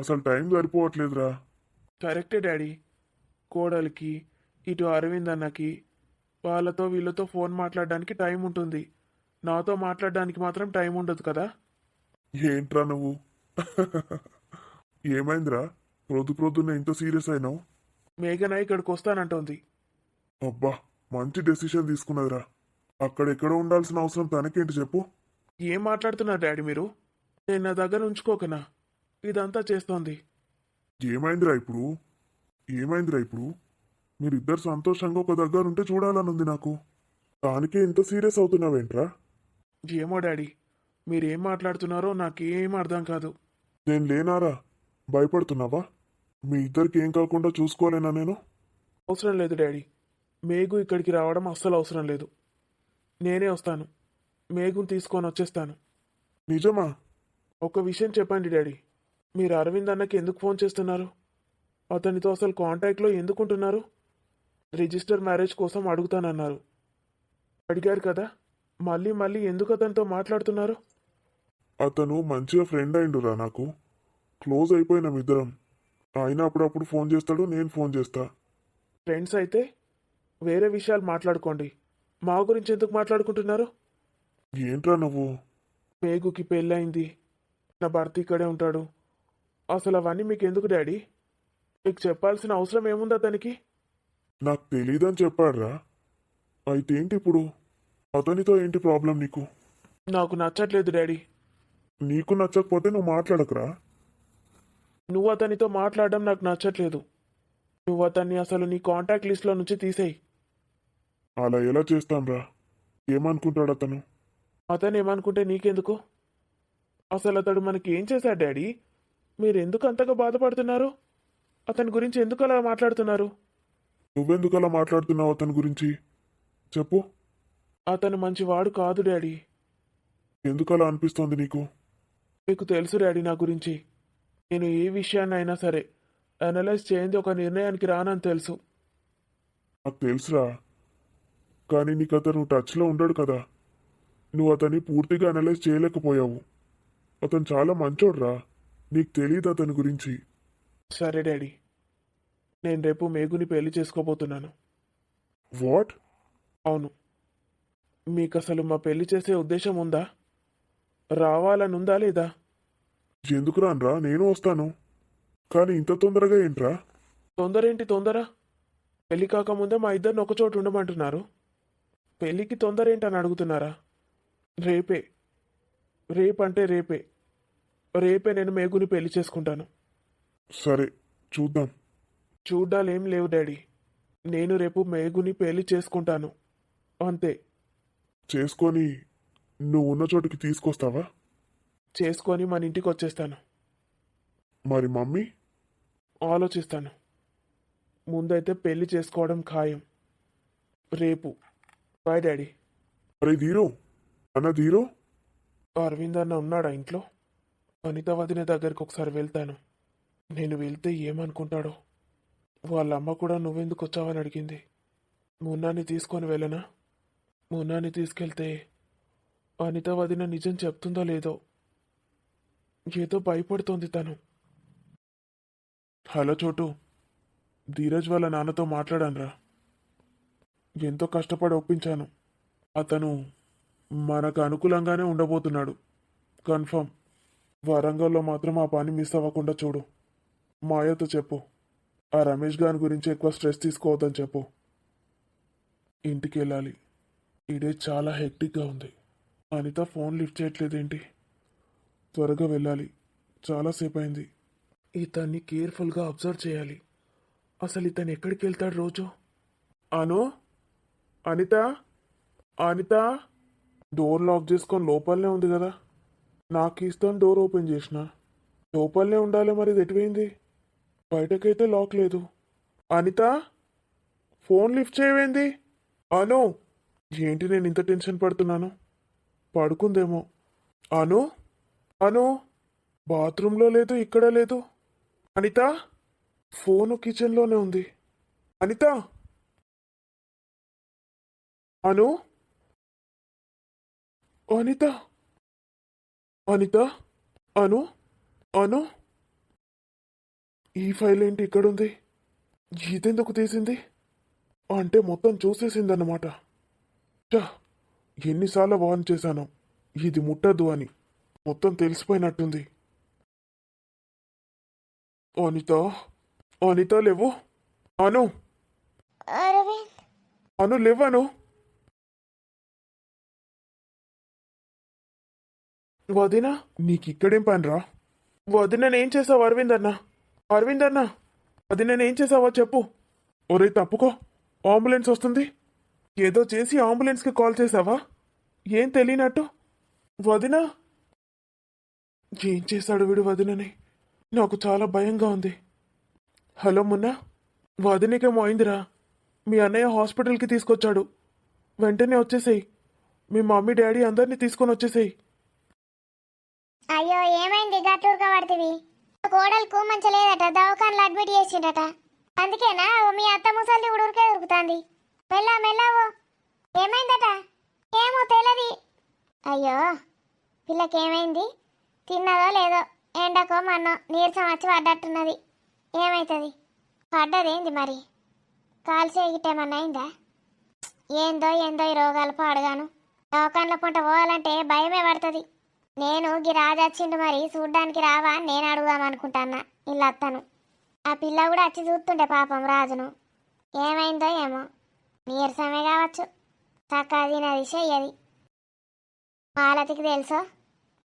అసలు టైం సరిపోవట్లేదురా. కరెక్టే డాడీ. కోడలికి, ఇటు అరవింద్ అన్నకి, వాళ్ళతో వీళ్ళతో ఫోన్ మాట్లాడడానికి టైం ఉంటుంది. నాతో మాట్లాడడానికి మాత్రం టైం ఉండదు కదా. ఏంట్రా నువ్వు? ఏమైందిరా? ప్రొద్దున ఇంత సీరియస్ అయినావు? మేఘన ఇక్కడికి వస్తానంటోంది. అబ్బా, మంచి డెసిషన్ తీసుకున్నదిరా. అక్కడెక్కడ ఉండాల్సిన అవసరం తనకేంటి చెప్పు? ఏం మాట్లాడుతున్నారు డాడీ మీరు? నేను నా దగ్గర ఉంచుకోకనా ఇదంతా చేస్తోంది? ఏమైందిరా ఇప్పుడు? ఏమైందిరా ఇప్పుడు? మీరిద్దరు సంతోషంగా ఒక దగ్గర ఉంటే చూడాలనుంది నాకు. దానికే ఇంత సీరియస్ అవుతున్నావేంట్రా? ఏమో డాడీ, మీరేం మాట్లాడుతున్నారో నాకేం అర్థం కాదు. నేను లేనారా? భయపడుతున్నావా? మీ ఇద్దరికి ఏం కాకుండా చూసుకోలేనా నేను? అవసరం లేదు డాడీ. మేఘు ఇక్కడికి రావడం అస్సలు అవసరం లేదు. నేనే వస్తాను. మేఘుని తీసుకొని వచ్చేస్తాను. నిజమా? ఒక విషయం చెప్పండి డాడీ. మీరు అరవింద్ అన్నకి ఎందుకు ఫోన్ చేస్తున్నారు? అతనితో అసలు కాంటాక్ట్లో ఎందుకు ఉంటున్నారు? రిజిస్టర్ మ్యారేజ్ కోసం అడుగుతానన్నారు. అడిగారు కదా, మళ్ళీ మళ్ళీ ఎందుకు అతనితో మాట్లాడుతున్నారు? అతను మంచిగా ఫ్రెండ్ అయిండురా నాకు. క్లోజ్ అయిపోయినాం ఇద్దరం. ఆయన అప్పుడప్పుడు ఫోన్ చేస్తాడు, నేను ఫోన్ చేస్తా. ఫ్రెండ్స్ అయితే వేరే విషయాలు మాట్లాడుకోండి. మా గురించి ఎందుకు మాట్లాడుకుంటున్నారు? ఏంట్రా నువ్వు? మేఘుకి పెళ్ళయింది, నా భర్త ఇక్కడే ఉంటాడు. అసలు అవన్నీ మీకు ఎందుకు డాడీ? మీకు చెప్పాల్సిన అవసరం ఏముంది అతనికి? నాకు తెలీదని చెప్పాడురా. అయితే ఏంటి ఇప్పుడు? అతనితో ఏంటి ప్రాబ్లం నీకు? నాకు నచ్చట్లేదు డాడీ. నీకు నచ్చకపోతే నువ్వు మాట్లాడకురా. నువ్వు అతనితో మాట్లాడడం నాకు నచ్చట్లేదు. నువ్వు అతన్ని అసలు నీ కాంటాక్ట్ లిస్ట్లో నుంచి తీసేయి. అలా ఎలా చేస్తాంరా? ఏమనుకుంటాడు అతను? అతను ఏమనుకుంటే నీకెందుకు? అసలు అతడు మనకి ఏం చేశాడు డాడీ? మీరు ఎందుకు అంతగా బాధపడుతున్నారు? అతని గురించి ఎందుకు అలా మాట్లాడుతున్నారు? నువ్వెందుకు అలా మాట్లాడుతున్నావు అతని గురించి? చెప్పు. అతను మంచివాడు కాదు డాడీ. ఎందుకు అలా అనిపిస్తోంది నీకు? మీకు తెలుసు డాడీ నా గురించి. నేను ఏ విషయాన్ని అయినా సరే అనలైజ్ చేయండి ఒక నిర్ణయానికి రానని తెలుసు. నాకు తెలుసురా. కానీ నీకు అతను టచ్లో ఉండడు కదా. నువ్వు అతన్ని పూర్తిగా అనలైజ్ చేయలేకపోయావు. అతను చాలా మంచోడురా. నీకు తెలియదు అతని గురించి. సరే డాడీ, నేను రేపు మేఘుని పెళ్లి చేసుకోబోతున్నాను. వాట్? అవును. మీకు అసలు మా పెళ్లి చేసే ఉద్దేశం ఉందా? రావాలని ఉందా లేదా? ఎందుకు రానురా, నేను వస్తాను. కానీ ఇంత తొందరగా ఏంట్రా? తొందర ఏంటి తొందర? పెళ్లి కాకముందే మా ఇద్దరిని ఒకచోటు ఉండమంటున్నారు. పెళ్లికి తొందర ఏంటని అడుగుతున్నారా? రేపే. రేపంటే రేపే. రేపే నేను మేఘుని పెళ్లి చేసుకుంటాను. సరే, చూద్దాం. చూడ్డాలేం లేవు డాడీ. నేను రేపు మేఘుని పెళ్లి చేసుకుంటాను అంతే. చేసుకొని నువ్వు ఉన్న చోటికి తీసుకొస్తావా? చేసుకొని మన ఇంటికి వచ్చేస్తాను. మరి మమ్మీ? ఆలోచిస్తాను. ముందైతే పెళ్లి చేసుకోవడం ఖాయం. రేపు. Bye daddy. అరే ధీరు, అన్న ధీరు. అరవింద్ అన్న ఉన్నాడా ఇంట్లో? అనిత వదిన దగ్గరికి ఒకసారి వెళ్తాను. నేను వెళ్తే ఏమనుకుంటాడో. వాళ్ళ అమ్మ కూడా నువ్వెందుకు వచ్చావని అడిగింది. మున్నాని తీసుకొని వెళ్ళనా? మున్నాని తీసుకెళ్తే అనిత వదిన నిజం చెప్తుందో లేదో. ఏదో భయపడుతోంది తను. హలో చోటు, ధీరజ్ వాళ్ళ నాన్నతో మాట్లాడానురా. ఎంతో కష్టపడి ఒప్పించాను. అతను మనకు అనుకూలంగానే ఉండబోతున్నాడు కన్ఫర్మ్. వరంగల్లో మాత్రం ఆ పని మిస్ అవ్వకుండా చూడు. మాయతో చెప్పు, ఆ రమేష్ గారి గురించి ఎక్కువ స్ట్రెస్ తీసుకోవద్దని చెప్పు. ఇంటికి వెళ్ళాలి. ఈ డే చాలా హెక్టిక్గా ఉంది. అనిత ఫోన్ లిఫ్ట్ చేయట్లేదేంటి? త్వరగా వెళ్ళాలి. చాలాసేపు అయింది. ఇతన్ని కేర్ఫుల్గా అబ్జర్వ్ చేయాలి. అసలు ఇతను ఎక్కడికి వెళ్తాడు రోజు? అను, అనిత, అనిత. డోర్ లాక్ చేసుకొని లోపలనే ఉంది కదా. నాకు ఇస్తాను డోర్ ఓపెన్ చేసిన. లోపలనే ఉండాలి, మరి ఇది ఎటువైంది? బయటకైతే లాక్ లేదు. అనిత, ఫోన్ లిఫ్ట్ చేయవేంది? అను, ఏంటి నేను ఇంత టెన్షన్ పడుతున్నాను? పడుకుందేమో. అను, అను, బాత్రూంలో లేదు, ఇక్కడ లేదు. అనిత, ఫోను కిచెన్లోనే ఉంది. అనిత, అను, అనిత, అనిత, అను, అను. ఈ ఫైల్ ఏంటి ఇక్కడుంది? ఇదెందుకు తీసింది? అంటే మొత్తం చూసేసిందన్నమాట. ఛ! ఎన్నిసార్లు వార్న్ చేశాను ఇది ముట్టద్దు అని. మొత్తం తెలిసిపోయినట్టుంది. అనిత, అనిత లేవు. అను, అరవింద్ అను లేవను. వదినా, నీకిక్కడేం పనిరా? వదిననేం చేసావు అరవింద్ అన్న? అరవింద్ అన్న, వదిననేం చేసావో చెప్పు. ఒరే తప్పుకో, అంబులెన్స్ వస్తుంది. ఏదో చేసి అంబులెన్స్కి కాల్ చేసావా? ఏం తెలియనట్టు. వదినా, ఏం చేశాడు వీడు వదినని? నాకు చాలా భయంగా ఉంది. హలో మున్నా, వదినకేమో అయిందిరా. మీ అన్నయ్య హాస్పిటల్కి తీసుకొచ్చాడు. వెంటనే వచ్చేసేయి. మీ మమ్మీ డాడీ అందరినీ తీసుకొని వచ్చేసేయి. అయ్యో ఏమైంది గట్టూరుక పడుతుంది? కోడలకు మంచి లేదట, దవాఖానలో అడ్మిట్ చేసిండట. అందుకేనా మీ అత్త ముసలి ఉడురికే దొరుకుతుంది. మెల్ల మెల్లవో. ఏమైందట? ఏమో తెలియదు. అయ్యో పిల్లకేమైంది? తిన్నదో లేదో, ఎండకో మన్నో నీరసం వచ్చి పడ్డట్టున్నది. ఏమవుతుంది? పడ్డదేంది మరి? కాల్సే గిట్టేమన్నా అయిందా? ఏందో ఏందో ఈ రోగాలు పాడుగాను. దవాఖానలో పూట పోవాలంటే భయమే పడుతుంది. నేను గి రాజు వచ్చిండు, మరి చూడ్డానికి రావా అని నేను అడుగుదాం అనుకుంటాన్నా. ఇల్లు అత్తను. ఆ పిల్ల కూడా వచ్చి చూస్తుండే పాపం రాజును. ఏమైందో ఏమో, నీరసమే కావచ్చు. చక్కగా తినది చెయ్యది. మాలతికి తెలుసో?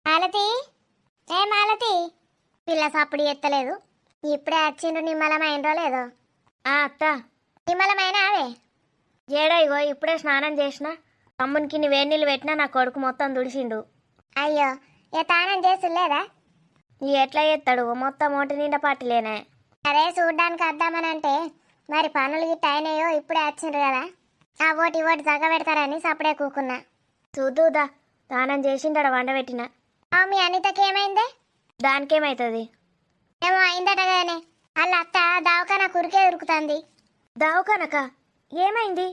మాలతి, ఏ మాలతి? పిల్ల సప్పుడు ఎత్తలేదు. ఇప్పుడే వచ్చిండు. నిమ్మలమైనరో లేదో? అత్త నిమ్మలమైన అవే ఏడో ఇగో ఇప్పుడే స్నానం చేసిన. తమ్మునికి నీ వేడి నీళ్ళు పెట్టినా నా కొడుకు మొత్తం దుడిసిండు. అయ్యో ఏ తానం చేసులేదా? ఈ ఎట్లా చేస్తాడు? మొత్తం ఒంటి నిండా పట్టిలేనే. అదే చూడ్డానికి వద్దామనంటే మరి పనులు గిట్ట అయినాయో, ఇప్పుడే వచ్చిండ్రు కదా. ఆ ఓటి జగ పెడతారని సప్పుడే కూకున్నా. చూద్దుదా, స్నానం చేసిండడ వండబెట్టిన. మీ అనితకి ఏమైందే? దానికేమవుతుంది? ఏమో అయిందట కదనే. వాళ్ళ అత్త దవాఖాన కురికే ఉరుకుతుంది. దావకనక ఏమైంది?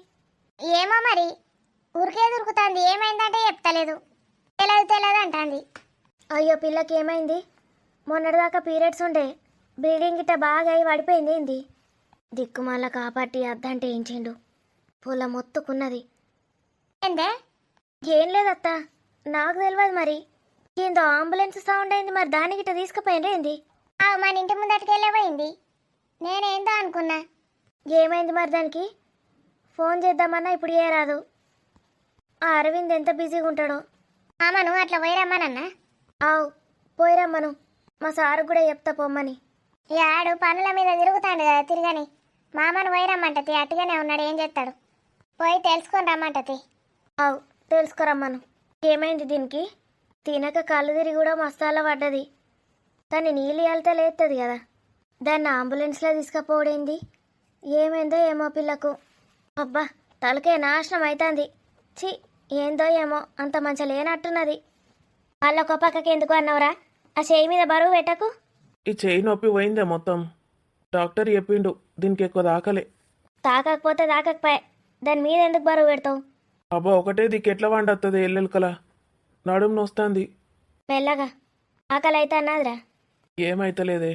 ఏమో మరి ఉరికే దొరుకుతుంది. ఏమైందంటే చెప్తలేదు. తెలియదు అంటుంది. అయ్యో పిల్లకి ఏమైంది? మొన్నటిదాకా పీరియడ్స్ ఉండే, బ్లీడింగ్ గిట్ట బాగా అయి పడిపోయింది. ఏంది దిక్కుమాల కాపాటి అద్దంటే ఏంచిండు. పొల మొత్తుకున్నది. ఏందే? ఏం లేదత్తా, నాకు తెలియదు మరి. ఏందో అంబులెన్స్ సౌండ్ అయింది, మరి దాని గిట్ట తీసుకుపోయిండ్రు ఏంది? మన ఇంటి ముందటికెళ్ళే పోయింది. నేనేందో అనుకున్నా. ఏమైంది మరి దానికి? ఫోన్ చేద్దామన్నా ఇప్పుడు ఏ రాదు. ఆ అరవింద్ ఎంత బిజీగా ఉంటాడో. మామను అట్లా పోయిరమ్మనన్నా. ఆవు పోయిరమ్మను, మా సారు కూడా చెప్తా పొమ్మని. ఈ ఆడు పనుల మీద తిరుగుతాడు కదా తిరగని. మామను పోయిరమ్మంటది. అట్టుగానే ఉన్నాడు, ఏం చేస్తాడు? పోయి తెలుసుకొని రమ్మంటది. ఆవు తెలుసుకురమ్మను. ఏమైంది దీనికి? తినక కళ్ళు తిరిగి కూడా మస్తాల పడ్డది. దాన్ని నీళ్ళు వెళ్తే లేస్తుంది కదా, దాన్ని అంబులెన్స్లో తీసుకుపోవడేంది? ఏమైందో ఏమో పిల్లకు. అబ్బా తలకే నాశనం అవుతుంది. చి, ఏందో ఏమో అంత మంచి లేనట్టున్నది. వాళ్ళ ఒక పక్కకి ఎందుకు అన్నవరా? ఆ చేయి మీద బరువు పెట్టకు. ఈ చెయ్యి నొప్పి పోయిందే మొత్తం. డాక్టర్ చెప్పిండు దీనికి ఎక్కువ దాకలే. తాకకపోతే తాకకపోయే, దాని మీద ఎందుకు బరువు పెడతావు? అబ్బా ఒకటే దిక్కు ఎట్లా వండొస్తుంది ఎల్లెలకలా. నడుము నొస్తుంది. మెల్లగా. ఆకలి అయితే అన్నదిరా. ఏమైతలేదే,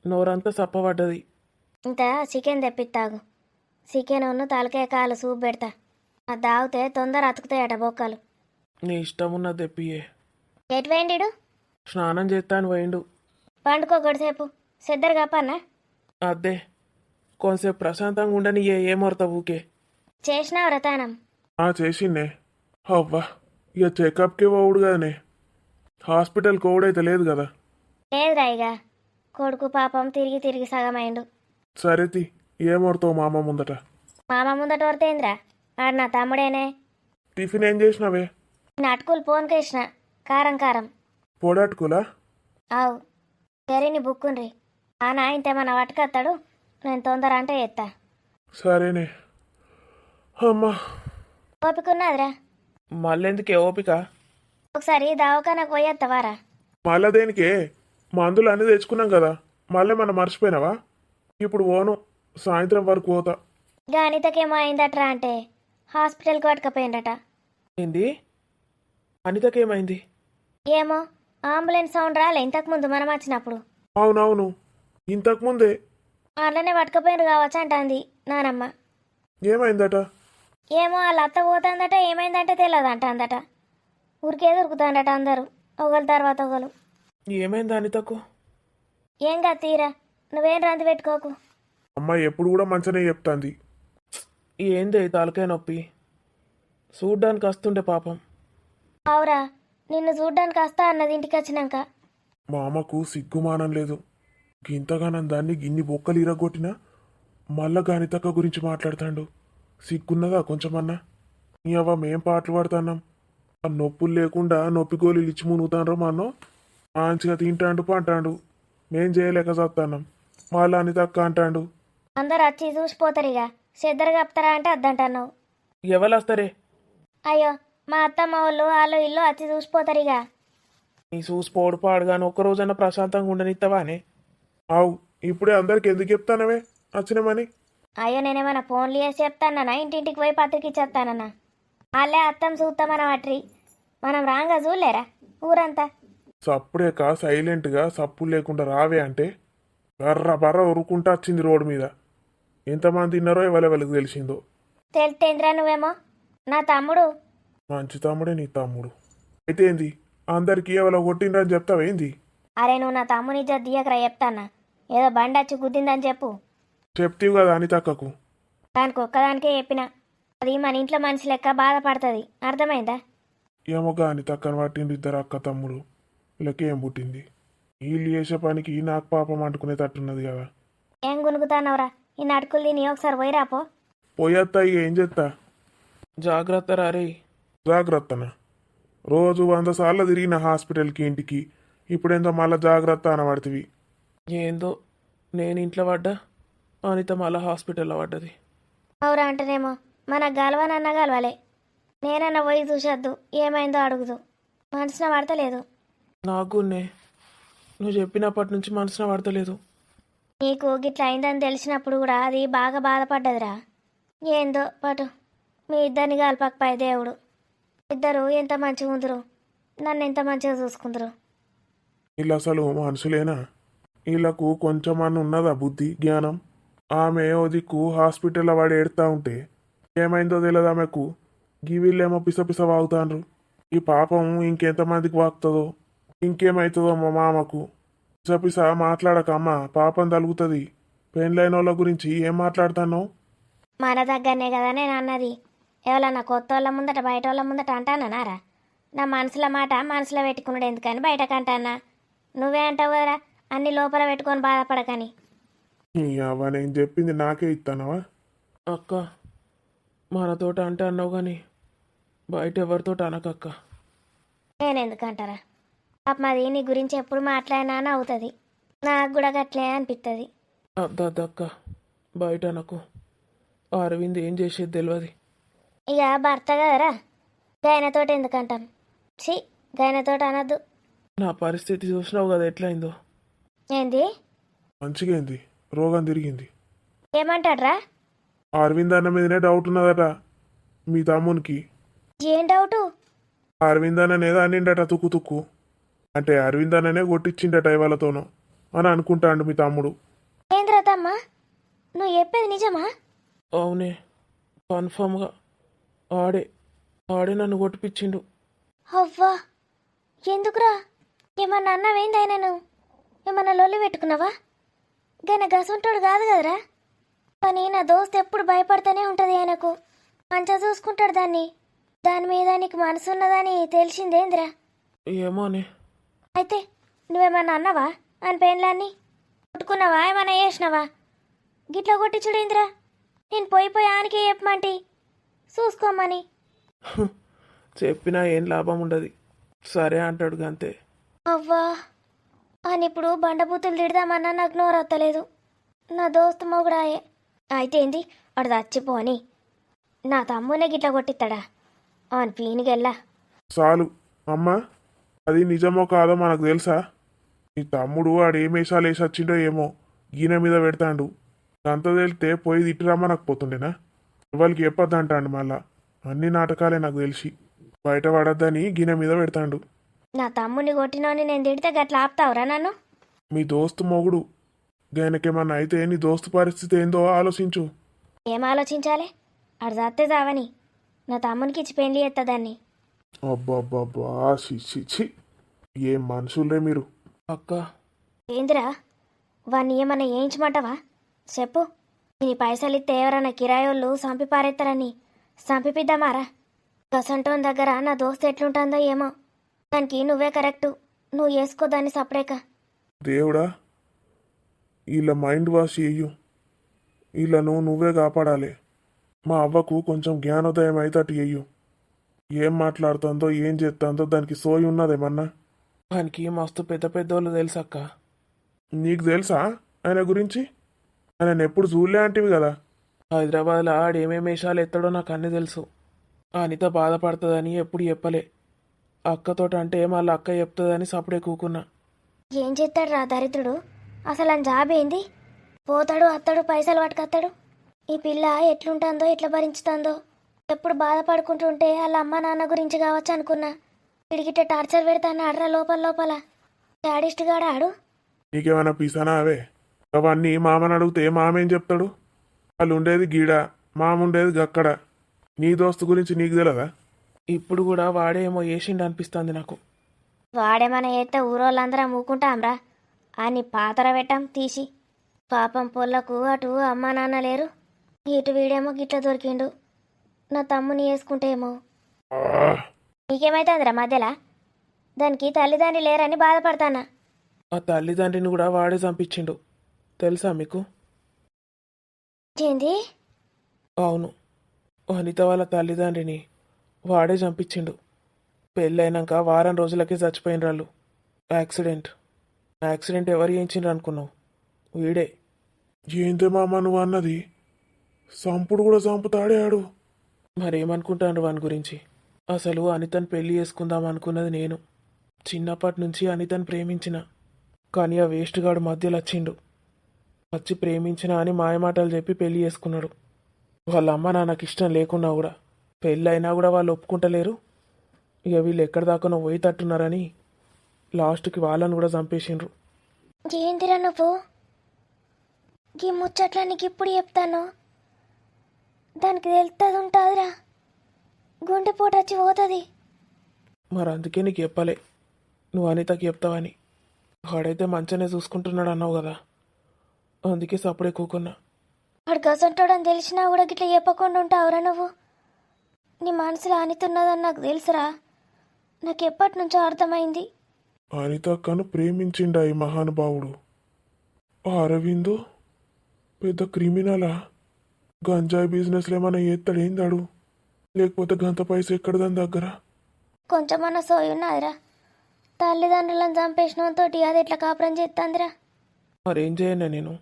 నోరంతా సప్పబడ్డది. ఇంత చికెన్ తెప్పిస్తాగు. చికెన్ ఉన్న తలకాయ కాలు సూప్ పెడతా. అది తాగితే తొందర అతుకుతాయట బొక్కలు. నీ ఇష్టం ఉన్నది తెప్పియే. ఎటు వేయండిడు? స్నానం చేస్తాను పోయిండు. పండుకో గడిసేపు. సిద్ధరు కప్పన్నా? అద్దే కొంచెంసేపు ప్రశాంతంగా ఉండని ఏమొరతా ఊకే. చేసినా వ్రతానం? చేసిండే. అవ్వా ఇక చెకప్కి పోవుడు కదనే, హాస్పిటల్ కోవుడైతే లేదు కదా. లేదురా ఇక. కొడుకు పాపం తిరిగి తిరిగి సగమైండు. సరేతి ఏమొడతావు మా అమ్మ ముందట? మామ ముందట వరతేంద్రా, ఆడు నా తమ్ముడేనే. టిఫిన్ ఏం చేసినావే? నటుకులు పోన్కేసిన కారం కారం. పొడట్టుకులా? ఆవు తెరిని బుక్కుండ్రి. ఆనా ఇంతేమన్నా పట్టుకొస్తాడు, నేను తొందర అంటే ఎత్తా. సరేనే. అమ్మా ఓపికన్నదిరా. మళ్ళెందుకే ఓపిక? ఒకసారి దవాఖానకు పోయేస్తావారా? మళ్ళా దేనికే? మందులు అన్నీ తెచ్చుకున్నాం కదా, మళ్ళీ మనం మర్చిపోయినావా? ఇప్పుడు పోను, సాయంత్రం వరకు పోతా. గా అనితకేమో అయిందట్రా అంటే హాస్పిటల్కి పట్టుకపోయిందట. ఏంది? అనితకేమైంది? ఏమో అంబులెన్స్ సౌండ్ రాలే ఇంతకుముందు మనం వచ్చినప్పుడు. అవునవును, ఇంతకుముందే. వాళ్ళనే పట్టుకపోయినారు కావచ్చు అంటుంది నానమ్మ. ఏమైందట? ఏమో వాళ్ళ అత్త పోతుందట, ఏమైందంటే తెలియదంట అందట. ఊరికే దొరుకుతాండట అందరూ, ఒకరు తర్వాత ఒకరు. ఏమైంది అనితకు? ఏం కాదు తీరా, నువ్వేం రంది పెట్టుకోకు. అమ్మాయి ఎప్పుడు కూడా మంచిగానే చెప్తాంది. ఏంది తలకాయ నొప్పి? చూడ్డానికి వస్తుండే పాపం. అవురా, నిన్ను చూడ్డానికి వస్తా అన్నది ఇంటికి వచ్చినాక. మా అమ్మకు సిగ్గుమానం లేదు. ఇంతగానం దాన్ని గిన్ని బొక్కలు ఇరగొట్టినా మళ్ళా గానితక్క గురించి మాట్లాడతాడు. సిగ్గున్నదా కొంచెమన్నా? నీ అవ్వ మేం పాటలు పాడుతున్నాం, ఆ నొప్పులు లేకుండా నొప్పి గోళీలు ఇచ్చి మునుగుతాండ్రో మనం. మంచిగా తింటాండు పంటాడు, మేం చేయలేక చస్తాన్నాం. వాళ్ళ అనితక్క అంటాడు. అందరు వచ్చి చూసిపోతారు ఇక, చెద్దరు కప్తారా అంటే అద్దంటున్నావు. ఎవరు వస్తారే? అయ్యో, మా అత్తమ్మ వాళ్ళు ఇల్లు వచ్చి చూసిపోతారు ఇక. నీ చూసిపోడు పాడు కానీ ఒక్కరోజన్నా ప్రశాంతంగా ఉండనిస్తావానే? ఆవు, ఇప్పుడే అందరికి ఎందుకు చెప్తానవే వచ్చినామని? అయ్యో, నేనేమన్నా ఫోన్లు చేసి చెప్తానన్నా, ఇంటింటికి పోయి పత్రిక ఇచ్చేస్తానన్నా. వాళ్ళే అత్తం చూస్తామన్న వాటి మనం రాంగా చూడలేరా ఊరంతా? సప్పుడేక సైలెంట్గా సప్పులు లేకుండా రావే అంటే బర్ర బర్ర ఉరుకుంటా వచ్చింది రోడ్డు మీద. ఎంతమంది తిన్నారో ఎవరెవరికి తెలిసిందో. తెలితేంద్రా నువ్వేమో నా తమ్ముడు. మంచి తమ్ముడే నీ తమ్ముడు. అయితే ఏంది, అందరికీ ఎవరో కొట్టిండ్రని చెప్తావేంది? అరే, నువ్వు నా తమ్ముని ఇజ్జత్ దియకరా చెప్తానా. ఏదో బండి వచ్చి గుద్దిందని చెప్పు. చెప్తీవు కదా అనితక్కకు. దానికి ఒక్కదానికే చెప్పిన, అది మన ఇంట్లో మనిషి లెక్క బాధపడుతుంది, అర్థమైందా? ఏమోగా అనితక్కని పట్టిండు ఇద్దరు అక్క తమ్ముడు. వీళ్ళకేం పుట్టింది? వీళ్ళు చేసే పనికి నాకు పాపం అంటుకునేటట్టున్నది కదా. ఏం గునుగుతానవరా, ఈ నడుకులు తిని ఒకసారి పోయిరాపో. పోయేత్తా ఇక ఏం చేస్తా. జాగ్రత్త రే. జాగ్రత్తనా? రోజు 100 సార్లు తిరిగిన హాస్పిటల్కి ఇంటికి, ఇప్పుడేందో మళ్ళా జాగ్రత్త అనబడుతుంది. ఏందో నేను ఇంట్లో పడ్డా, అనిత మళ్ళా హాస్పిటల్లో పడ్డది. అవురా అంటేనేమో మన గలవనన్నా గలవలే. నేనన్నా పోయి చూసొద్దు, ఏమైందో అడుగుదు. మనసున పడతలేదు. నాకునే నువ్వు చెప్పినప్పటి నుంచి మనసున పడతలేదు. నీకు గిట్ల అయిందని తెలిసినప్పుడు కూడా అది బాగా బాధపడ్డదిరా. ఏందో పటు, మీ ఇద్దరిని కలపకపోయే దేవుడు. ఇద్దరు ఎంత మంచిగా ఉందరు, నన్ను ఎంత మంచిగా చూసుకుందరు. వీళ్ళు అసలు మనుషులేనా? వీళ్ళకు కొంచెమన్నా ఉన్నదా బుద్ధి జ్ఞానం? ఆమె ఓ దిక్కు హాస్పిటల్లో వాడి ఏడుతా ఉంటే ఏమైందో తెలియదు ఆమెకు. గీ వీళ్ళేమో పిసపిస వాగుతాండ్రు. ఈ పాపం ఇంకెంతమందికి వాగుతుందో, ఇంకేమవుతుందో మా మామకు. పిసపిస మాట్లాడకమ్మా, పాపం తలుగుతుంది. పెళ్ళైన వాళ్ళ గురించి ఏం మాట్లాడుతున్నావు? మన దగ్గరనే కదా నేను అన్నది. ఎవరన్నా కొత్త వాళ్ళ ముందట బయట వాళ్ళ ముందట అంటానన్నారా? నా మనసులో మాట మనసులో పెట్టుకున్నాడు ఎందుకని బయటకు అంటానా? నువ్వే అంటావు కదరా, అన్ని లోపల పెట్టుకొని బాధపడకని. అవ్వ నేను చెప్పింది నాకే ఇస్తానవా? అక్క మనతోట అంటే అన్నావు కానీ బయట ఎవరితోట అనకక్క. నేనెందుకంటారా పాపం, అది నీ గురించి ఎప్పుడు మాట్లాడినా అని అవుతుంది. నాకు కూడా గట్లే అనిపిస్తుంది. అద్దక్క బయట అనకు. అరవింద్ ఏం చేసేది తెలియదు. ఇక భర్త కదరా, గైనతోటి ఎందుకంటాం? ఛీ, గైనతోటి అనద్దు. నా పరిస్థితి చూసినావు కదా ఎట్లయిందో. ఏంది? మంచిగా ఏంది, రోగం తిరిగింది. ఏమంటాడ్రా? అరవింద్ అన్న మీదనే డౌట్ ఉన్నదట మీ తమ్మునికి. ఏం డౌటు? అరవింద్ అన్ననేదో అన్నిండట తుక్కు తుక్కు. అంటే అరవింద్ అన్ననే కొట్టించిండట ఇవాళతోనో అని అనుకుంటాండు మీ తమ్ముడు. ఏంద్రా తమ్మా, నువ్వు చెప్పేది నిజమా? అవునే, కన్ఫామ్గా ఆడే ఆడే నన్ను కొట్టిపించిండు. అవ్వా, ఎందుకురా? ఏమన్నా అన్నావేంది ఆయనను? ఏమన్నా లొల్లి పెట్టుకున్నావా? గైన గసుంటాడు కాదు కదరా. కానీ నా దోస్త్ ఎప్పుడు భయపడుతూనే ఉంటుంది ఆయనకు. మంచిగా చూసుకుంటాడు దాన్ని. దాని మీద నీకు మనసు ఉన్నదని తెలిసిందేంద్రా? ఏమోనే. అయితే నువ్వేమన్నా అన్నావా అని పెళ్ళాన్ని? కొట్టుకున్నావా, ఏమన్నా చేసినావా? గిట్ల కొట్టించుడేంద్రా? నేను పోయి ఆనికే చెప్పమంటి చూసుకోమని. చెప్పినా ఏం లాభం ఉండదు, సరే అంటాడు అంతే. అవ్వా, అని ఇప్పుడు బండబూతులు తిడదామన్నా నాకు నోరొత్తలేదు. నా దోస్తు మొగుడాయే. అయితే ఏంది, వాడు చచ్చిపోని నా తమ్మునే గిట్ల కొట్టిస్తాడా? అవును పీనిగెల్లా. చాలు అమ్మా, అది నిజమో కాదో మనకు తెలుసా? నీ తమ్ముడు వాడు ఏ మేషాలు వేసి వచ్చిండో ఏమో గీన మీద పెడతాండు. అంత తెలితే పోయి తిట్టిరమ్మనకపోతుండేనా? ఎవరికి చెప్పొద్దంటాండు మళ్ళా. అన్ని నాటకాలే నాకు తెలిసి. బయట పడద్దని గిన్నె మీద పెడతాండు. నా తమ్ముని కొట్టినోని నేను తిడితే గట్ల ఆపుతావురా నన్ను? మీ దోస్తు మొగుడు ఆయనకేమన్నా అయితే నీ దోస్తు పరిస్థితి ఏందో ఆలోచించు. ఏం ఆలోచించాలి? ఆడు జాతే జావని నా తమ్మునికి ఇచ్చి పెళ్లి చేస్తుందాన్ని. అబ్బాబ్బాబ్బా, చి ఏం మనుషులే మీరు. అక్క, ఏందిరా వాడిని ఏమన్నా వేయించమంటావా? చెప్పు. నీ పైసలు ఇస్తే ఎవరన్నా కిరాయోళ్ళు సంపి పారేస్తారని సంపిద్దామారా? గసంటోన్ దగ్గర నా దోస్తు ఎట్లుంటుందో ఏమో. దానికి నువ్వే కరెక్టు. నువ్వు వేసుకో దాన్ని సపరేక. దేవుడా, వీళ్ళ మైండ్ వాష్ చెయ్యు. వీళ్ళను నువ్వే కాపాడాలి. మా అవ్వకు కొంచెం జ్ఞానోదయం అయితే అటు చెయ్యు. ఏం మాట్లాడుతుందో ఏం చేస్తుందో దానికి సోయి ఉన్నదేమన్నా? దానికి మస్తు పెద్ద పెద్దోళ్ళు తెలుసక్క. నీకు తెలుసా ఆయన గురించి? ఆయన ఎప్పుడు చూడలే అంటివి కదా. హైదరాబాద్లో ఆడేమేమి వేషాలు ఎత్తాడో నాకు అన్నీ తెలుసు. అనిత బాధపడుతుందని ఎప్పుడు చెప్పలే. అక్కతోట అంటే మళ్ళీ అక్క చెప్తుందని సప్పుడే కూకున్నా. ఏం చేస్తాడు రా దరిద్రుడు? అసలు అని జాబ్ ఏంది? పోతాడు అత్తాడు పైసలు పట్టుకొస్తాడు. ఈ పిల్ల ఎట్లుంటుందో ఎట్లా భరించుతుందో. ఎప్పుడు బాధపడుకుంటుంటే వాళ్ళ అమ్మ నాన్న గురించి కావచ్చు అనుకున్నా. ఇడిగిట్ట టార్చర్ పెడతాను ఆడరా లోపల లోపల. శాడిస్ట్గాడు ఆడు. నీకేమైనా పిసానా అవే? అవన్నీ మామని అడిగితే మామేం చెప్తాడు? వాళ్ళు ఉండేది గీడ, మామ ఉండేది గక్కడ. నీ దోస్తు గురించి నీకు తెలియదా? ఇప్పుడు కూడా వాడేమో వేసిండు అనిపిస్తుంది నాకు. వాడేమన్నా చేస్తే ఊరోళ్ళందరం మూకుంటాంరా. అని పాతర పెట్టాం తీసి. పాపం పొల్లకు అటు అమ్మ నాన్న లేరు, ఇటు వీడేమో గిట్ల దొరికిండు. నా తమ్ముని వేసుకుంటేమో. నీకేమైతుందిరా మధ్యలా? దానికి తల్లిదండ్రి లేరని బాధపడతానా. ఆ తల్లిదండ్రిని కూడా వాడే చంపించిండు తెలుసా మీకు? ఏంది? అవును, అనిత వాళ్ళ తల్లిదండ్రిని వాడే చంపించిండు. పెళ్ళైనాక వారం రోజులకే చచ్చిపోయిన వాళ్ళు. యాక్సిడెంట్ ఎవరు చేయించిండ్రు అనుకున్నావు? వీడే. ఏందే మామ నువ్వు అన్నది? సంపుడు కూడా చంపుతాడే ఆడు. మరేమనుకుంటాను వాని గురించి? అసలు అనితను పెళ్లి చేసుకుందాం అనుకున్నది నేను. చిన్నప్పటి నుంచి అనితను ప్రేమించిన. కానీ ఆ వేస్ట్ గాడు మధ్యలో వచ్చిండు. వచ్చి ప్రేమించిన అని మాయమాటలు చెప్పి పెళ్లి చేసుకున్నాడు. వాళ్ళ అమ్మ నాన్నకి ఇష్టం లేకున్నా కూడా, పెళ్ళైనా కూడా వాళ్ళు ఒప్పుకుంటలేరు. ఇక వీళ్ళు ఎక్కడి దాకానో పోయి తట్టున్నారని లాస్ట్కి వాళ్ళని కూడా చంపేసిండ్రు. ఏందిరా నువ్వు? ఈ ముచ్చట్లా నీకు ఇప్పుడు చెప్తాను. దానికి తెలుస్తుంది ఉంటుందిరా. గుండెపోటు వచ్చి పోతుంది. మరి అందుకే నీకు చెప్పలే నువ్వు అనితకి చెప్తావని. వాడైతే మంచిగానే చూసుకుంటున్నాడు అన్నావు కదా, అందుకే సప్పుడే కూకున్నా. వాడు గసంటాడని తెలిసినా కూడా గిట్లా చెప్పకుండా ఉంటావురా నువ్వు? నీ మనసులో అనితున్నదని నాకు తెలుసురా. నాకు ఎప్పటి నుంచో అర్థమైంది. అనిత అక్కను ప్రేమించిండా ఈ మహానుభావుడు? ఆ అరవిందు పెద్ద క్రిమినలా? గంజాయి బిజినెస్లో ఏమైనా చేస్తాడేందాడు? లేకపోతే గంత పైసా ఎక్కడ దాని దగ్గర? కొంచెమన్నా సోయి ఉన్నదిరా. తల్లిదండ్రులను చంపేసినంతో అది ఎట్లా కాపురం చేస్తుందిరా? మరేం చేయను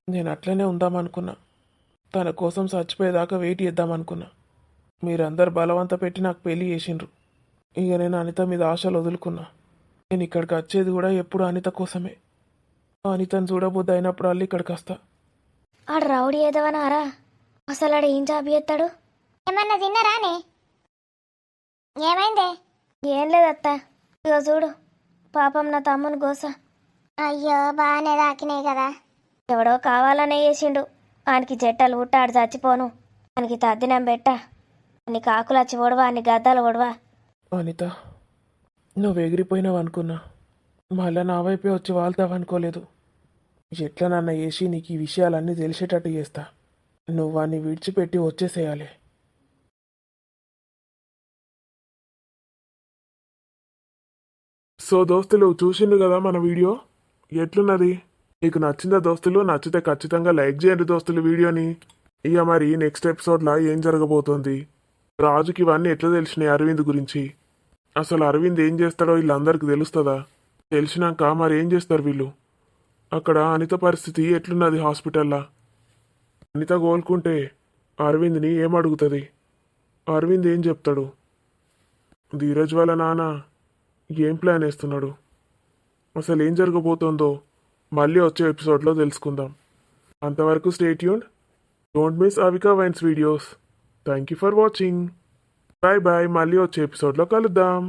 నేను అట్లనే ఉందామనుకున్నా. తన కోసం చచ్చిపోయేదాకా వెయిట్ చేద్దామనుకున్నా. మీరందరు బలవంత పెట్టి నాకు పెళ్లి చేసిండ్రు. ఇక నేను అనిత మీద ఆశలు వదులుకున్నా. నేను ఇక్కడికి వచ్చేది కూడా ఎప్పుడు అనిత కోసమే. అనితను చూడబుద్ది అయినప్పుడు అల్లి ఇక్కడికి వస్తా. ఆడు రౌడీ ఏదవనారా? అసలు ఆడు ఏం జాబ్ చేస్తాడు? ఏమన్నా తిన్నారానే? ఏమైందే? ఏం లేదత్త. ఇక చూడు పాపం నా తమ్ముని గోస. అయ్యో బాగానే దాకినాయి కదా. ఎవడో కావాలనే చేసిండు. ఆయనకి జట్టలు ఉట్టాడు చచ్చిపోను. ఆయనకి తద్దినం పెట్ట. అన్ని కాకులు వచ్చి ఓడవా, అన్ని గద్దాలు ఓడవా. అనిత, నువ్వు ఎగిరిపోయినావు అనుకున్నా. మళ్ళా నా వైపే వచ్చి వాళ్తావనుకోలేదు. ఎట్లా నన్న వేసి నీకు ఈ విషయాలన్నీ తెలిసేటట్టు చేస్తా. నువ్వు వాడిని విడిచిపెట్టి వచ్చేసేయాలి. సో దోస్తులు చూసిండు కదా మన వీడియో ఎట్లున్నది? మీకు నచ్చిందా దోస్తులు? నచ్చితే ఖచ్చితంగా లైక్ చేయండి దోస్తులు వీడియోని. ఇక మరి నెక్స్ట్ ఎపిసోడ్లో ఏం జరగబోతోంది? రాజుకి ఇవన్నీ ఎట్లా తెలిసినాయి అరవింద్ గురించి? అసలు అరవింద్ ఏం చేస్తాడో వీళ్ళందరికీ తెలుస్తుందా? తెలిసినాక మరి ఏం చేస్తారు వీళ్ళు? అక్కడ అనిత పరిస్థితి ఎట్లున్నది హాస్పిటల్లో? అనిత కోలుకుంటే అరవింద్ని ఏమడుగుతుంది? అరవింద్ ఏం చెప్తాడు? ధీరజ్ వాళ్ళ నాన్న ఏం ప్లాన్ వేస్తున్నాడు? అసలు ఏం జరగబోతోందో మళ్ళీ వచ్చే ఎపిసోడ్లో తెలుసుకుందాం. అంతవరకు stay tuned. Don't miss Avika vines videos. Thank you for watching. Bye bye. మళ్ళీ వచ్చే ఎపిసోడ్లో కలుద్దాం.